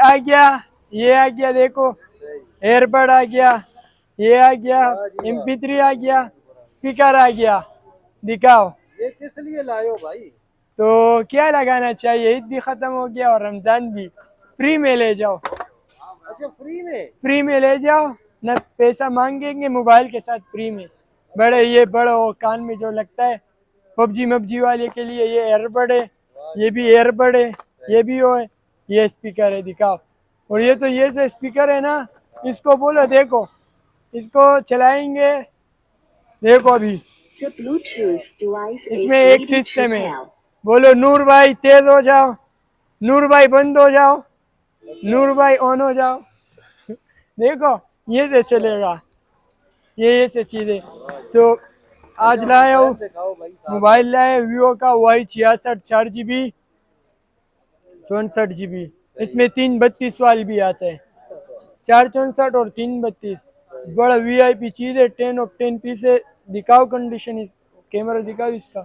आ गया, ये आ गया, देखो एयरबड आ गया, ये आ गया, MP3 आ गया, स्पीकर आ गया। दिखाओ ये किस लिए लाए हो भाई? तो क्या लगाना चाहिए, ईद भी खत्म हो गया और रमजान भी, फ्री में ले जाओ, अच्छा फ्री में? फ्री में ले जाओ, न पैसा मांगेंगे, मोबाइल के साथ फ्री में। बड़े ये बड़ा वो कान में जो लगता है पबजी मबजी वाले के लिए, ये एयरबड है, ये भी एयरबड है, ये भी वो है, ये स्पीकर है। दिखाओ। और ये तो ये जो स्पीकर है ना, इसको बोलो, देखो इसको चलाएंगे, देखो अभी इसमें एक सिस्टम है, बोलो नूर भाई तेज हो जाओ, नूर भाई बंद हो जाओ, नूर भाई ऑन हो जाओ। देखो ये से चलेगा, ये से चीजें। तो आज लाया हूँ दिखाओ भाई साहब। मोबाइल, लाया वीवो का Y66 4GB 64GB, इसमें 332 वाली भी आता है, 464 और 332, बड़ा VIP चीज है, 10 ऑफ 10 पीस है। दिखाओ कंडीशन, कैमरा दिखाओ इसका,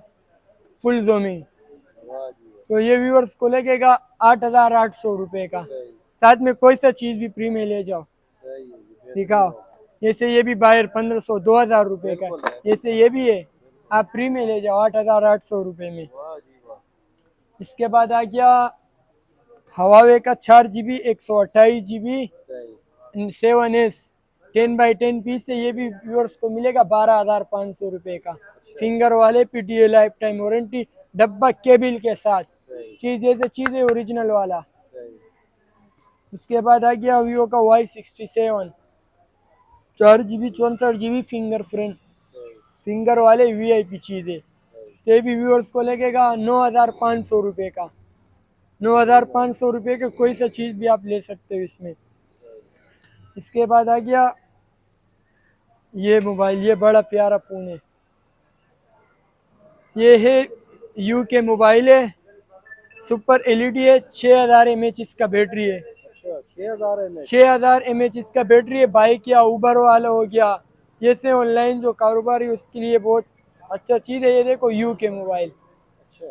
फुल जूमिंग। वाह जी वाह। तो ये व्यूअर्स को लगेगा 8,800 रुपये का, सही साथ में कोई सा चीज भी फ्री में ले जाओ। सही है, ये दिखाओ, जैसे ये भी बाहर 1500 2000 रुपये का, बिल्कुल है। जैसे ये भी है, आप फ्री में ले जाओ 8,800 रुपये में। वाह जी वाह। इसके बाद आ गया हवावे का 4GB 128GB सही 7S 10x10 पीस है, ये भी व्यूअर्स को मिलेगा 12,500 रुपये का, फिंगर वाले, PTA लाइफ टाइम वारंटी, डब्बा केबल के साथ, सही चीज जैसे चीज है ओरिजिनल वाला। सही उसके बाद आ गया वीवो का Y67 4GB 64GB फिंगरप्रिंट, सही फिंगर वाले VIP चीज है। ये भी व्यूअर्स को लगेगा 9,500 रुपये का, 9,500 रुपये का कोई सा चीज भी आप ले सकते हो इसमें। इसके बाद आ गया ये मोबाइल, ये बड़ा प्यारा फोन है, ये है UK मोबाइल है, सुपर LED है, 6000 mAh इसका बैटरी है, अच्छा 6000 है? 6000 mAh इसका बैटरी है। बाइक या उबर वाला हो गया, जैसे ऑनलाइन जो कारोबार है उसके लिए बहुत अच्छा चीज़ है। ये देखो UK मोबाइल, अच्छा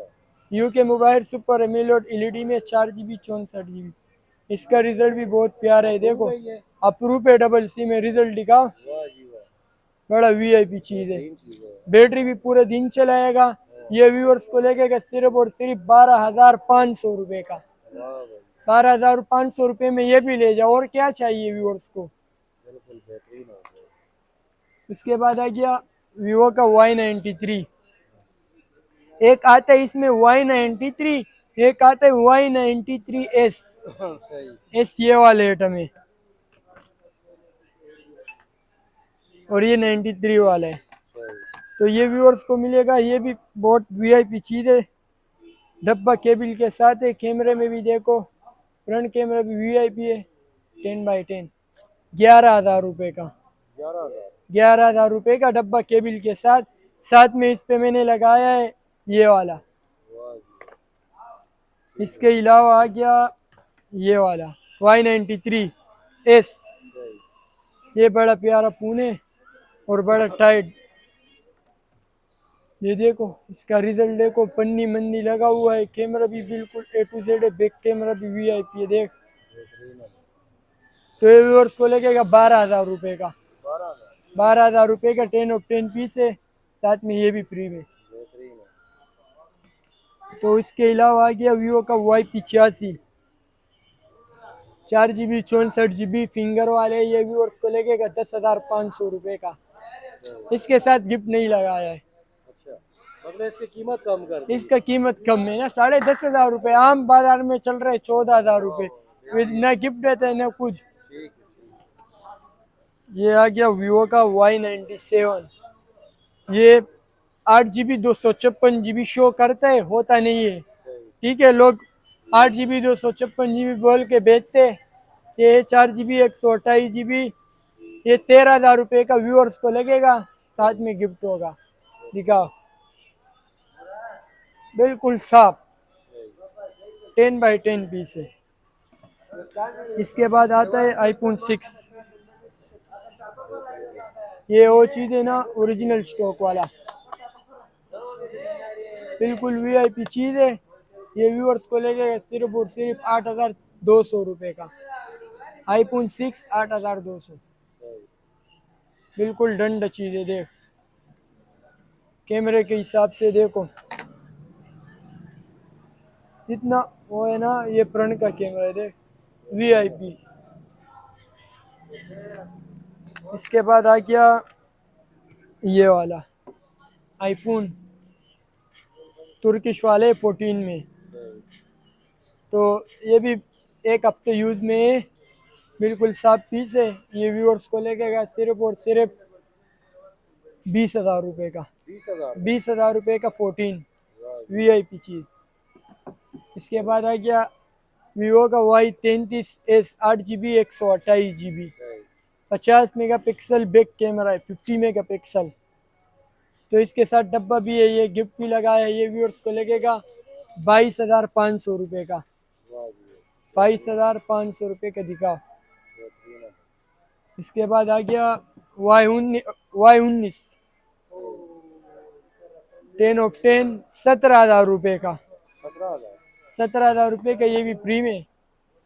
UK mobile super AMOLED LED में 4GB 64GB, इसका रिजल्ट भी बहुत प्यारा है। देखो ये अप्रूव है, डबल C में रिजल्ट दिखाओ, वाह जी वाह। बड़ा VIP चीज़ है। तीन चीज है। बैटरी भी पूरे दिन चलाएगा। ये व्यूअर्स को लगेगा सिर्फ और सिर्फ 12,500 रुपये का, वाह भाई 12,500 रुपये में ये भी ले जाओ, और क्या चाहिए व्यूअर्स को। बिल्कुल बेहतरीन हो गया। उसके बाद आ गया वीवो का Y93, एक आता है इसमें Y93, एक आता है Y93S, सही S ये वाले आइटम है, और ये 93 वाला है। सही तो ये व्यूअर्स को मिलेगा, ये भी बहुत VIP चीज़ है, डब्बा केबल के साथ है। कैमरे में भी देखो, फ्रंट कैमरा भी VIP है, 10x10, 11,000 रुपये का, 11,000 11,000 रुपये का डब्बा केबल के साथ। साथ में इस पे मैंने लगाया है ये वाला। वाह जी इसके अलावा आ गया ये वाला Y93S, सही ये बड़ा प्यारा फोन है और बड़ा टाइट। ये देखो इसका रिजल्ट देखो, पन्नी मन्नी लगा हुआ है, कैमरा भी बिल्कुल A to Z है, बैक कैमरा भी VIP है। देख, बेहतरीन है। तो ये व्यूअर्स को लगेगा 12,000 रुपये का, 12,000 12,000 रुपये का 10 ऑफ 10 पीस है, साथ में ये भी फ्री में। बेहतरीन है। तो इसके अलावा आ गया वीवो का Y85 4GB 64GB फिंगर वाले, ये व्यूअर्स को लगेगा 10,500 रुपये का, इसके साथ गिफ्ट नहीं लगाया है। अच्छा मतलब इसकी कीमत कम कर दी। इसका कीमत कम है ना, 10,500 रुपये, आम बाजार में चल रहे 14,000 रुपये, न गिफ्ट देते हैं न कुछ। ठीक है ठीक ये आ गया वीवो का Y97, ये 8GB 256GB शो करता है, होता नहीं है, सही ठीक है। लोग 8GB 256GB बोल के बेचते, ये 4GB 128GB, ये 13,000 रुपये का व्यूअर्स को लगेगा, साथ में गिफ्ट होगा। दिखाओ, बिल्कुल साफ 10x10 पीस है। इसके बाद आता है iPhone 6, ये वो चीज़ है ना, ओरिजिनल स्टॉक वाला, बिल्कुल VIP चीज़ है। ये व्यूअर्स को लगेगा सिर्फ और सिर्फ 200 रुपये का। iPhone 6 8,200। सही बिल्कुल डंड चीज़ है। देख कैमरे के हिसाब से देखो जितना वो है ना, ये प्रण का कैमरा है। देख VIP। इसके बाद आ गया ये वाला आईफोन तुर्किश वाले 14 में। सही तो ये भी एक हफ्ते यूज़ में है, बिल्कुल साफ पीस है। ये व्यूअर्स को लगेगा सिर्फ और सिर्फ 20,000 रुपये का। 20,000 20,000 रुपये का 14 वाह VIP चीज़। इसके बाद आ गया वीवो का Y33s 8GB 128GB। सही 50 मेगापिक्सल बैक कैमरा है, 50 मेगापिक्सल। तो इसके साथ डब्बा भी है, ये गिफ्ट भी लगाया है। ये व्यूअर्स को लगेगा 22,500 रुपये का। वाह जी 22,500 रुपये का दिखाओ। बेहतरीन है इसके बाद आ गया Y19 10 ऑफ 10 17,000 रुपये का। 17,000 17,000 रुपये का। ये भी फ्री में,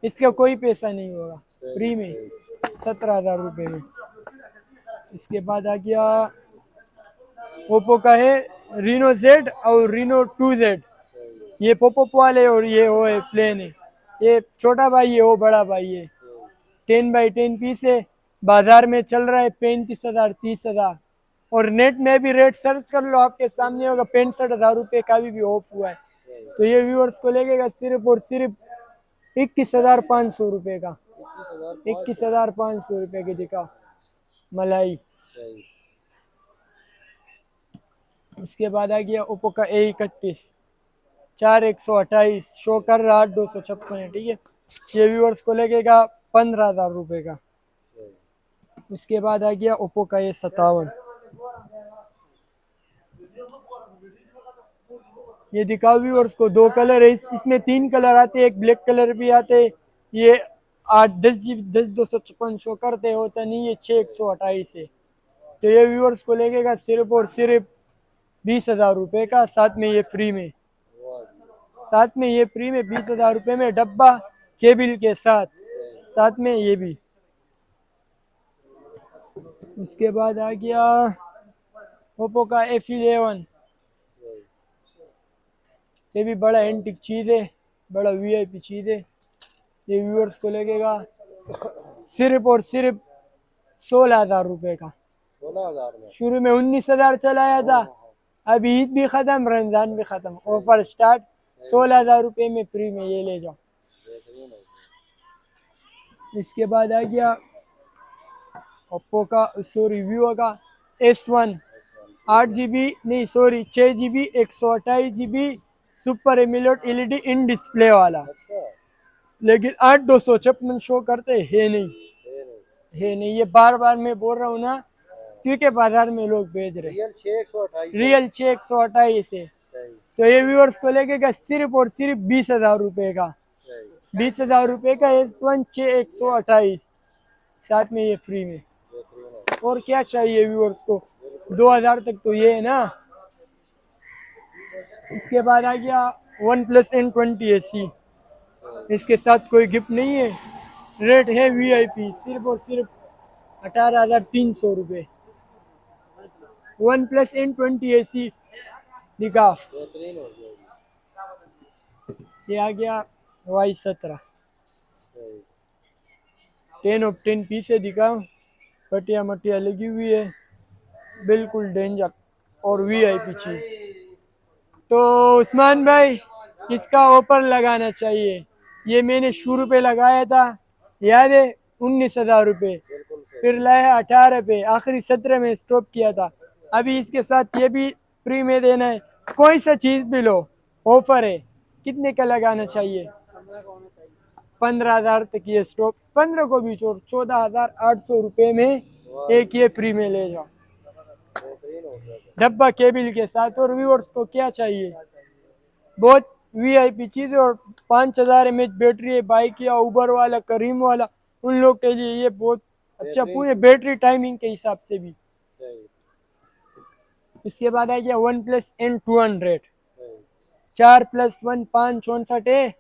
इसका कोई पैसा नहीं होगा, सही फ्री में सही 17,000 रुपये में। इसके बाद आ गया ओप्पो का है रीनो Z और रीनो 2Z। सही ये पॉपअप वाले और ये वो है प्लेन है। ये छोटा भाई है, वो बड़ा भाई है। सही 10x10 पीस है। बाजार में चल रहा है 35,000 30,000। और नेट में भी रेट सर्च कर लो, आपके सामने होगा। 65,000 रुपये का भी ऑफ हुआ है। सही तो ये व्यूअर्स को लगेगा सिर्फ और सिर्फ 21,500 रुपये का। 21,000 21,500 रुपये की दिखा मलाई। सही उसके बाद आ गया ओप्पो का A31 4128 शो कर रहा 8,256 है, ठीक है। ये व्यूअर्स को लगेगा 15,000 रुपये का। सही उसके बाद आ गया ओप्पो का A57। ये दिखाओ व्यूअर्स को, 2 कलर है इसमें, 3 कलर आते हैं, एक ब्लैक कलर भी आते हैं। ये 8 10 GB 10,256 शो करते होता नहीं, ये 6,128 है। तो ये व्यूअर्स को लगेगा सिर्फ और सिर्फ 20,000 रुपये का। साथ में ये फ्री में, वाह जी साथ में ये फ्री में 20,000 रुपये में डब्बा केबल के साथ, साथ में ये भी। उसके बाद आ गया ओप्पो का F11। सही ये भी बड़ा एंटिक चीज़ है, बड़ा VIP चीज़ है। ये व्यूअर्स को लगेगा सिर्फ और सिर्फ 16,000 रुपये का। 16,000 में शुरू में 19,000 चलाया था, अभी ईद भी ख़त्म, रमज़ान भी ख़त्म, ऑफर स्टार्ट। 16,000 रुपये में फ्री में ये ले जाओ। बेहतरीन है इसके बाद आ गया ओप्पो का वीवो का S1 8GB नहीं sorry 6GB 128GB super emulate LED in display वाला। अच्छा लेकिन 8,256 शो करते है नहीं, ये नहीं है नहीं। ये बार बार मैं बोल रहा हूँ ना, क्योंकि बाजार में लोग बेच रहे। रियल 6,128 रियल 6,128 है। सही तो ये व्यूअर्स को लगेगा सिर्फ और सिर्फ 20,000 रुपये का। सही 20,000 रुपये का S1 6,128, साथ में ये फ्री में। बेहतरीन है और क्या चाहिए व्यूअर्स को, 2,000 तक तो ये है ना। इसके बाद आ गया OnePlus N20 SE। इसके साथ कोई गिफ्ट नहीं है, रेट है VIP सिर्फ और सिर्फ 18,300 रुपये। OnePlus N20 SE दिखाओ। बेहतरीन हो गया ये आ गया Y17 सही 10 ऑफ 10 पीस है, दिखाओ। पटिया मटिया लगी हुई है, बिल्कुल डेंजर और VIP चीज। तो उस्मान भाई, किसका ऑफर लगाना चाहिए? ये मैंने शुरू पे लगाया था, याद है, 19,000 रुपये, बिल्कुल सही फिर लाया 18 पे, आखिरी 17 में स्टॉप किया था। अभी इसके साथ ये भी फ्री में देना है। कोई सा चीज़ भी लो, ऑफर है। कितने का लगाना चाहिए? 15,000 तक ये स्टॉप, 15 को भी छोड़, 14,800 रुपये में एक ये फ्री में ले जाओ, बेहतरीन हो गया डब्बा केबल के साथ। और व्यूअर्स को क्या चाहिए? बहुत VIP चीज़ है। और 5,000 mAh बैटरी है, बाइक या उबर वाला, करीम वाला, उन लोग के लिए ये बहुत अच्छा पूरे बैटरी टाइमिंग के हिसाब से भी। सही इसके बाद आ गया OnePlus N200 सही 4+1 5 64 है।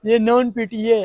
ये नॉन PT है,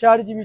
4 GB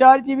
4 GB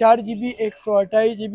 4 GB 128 GB.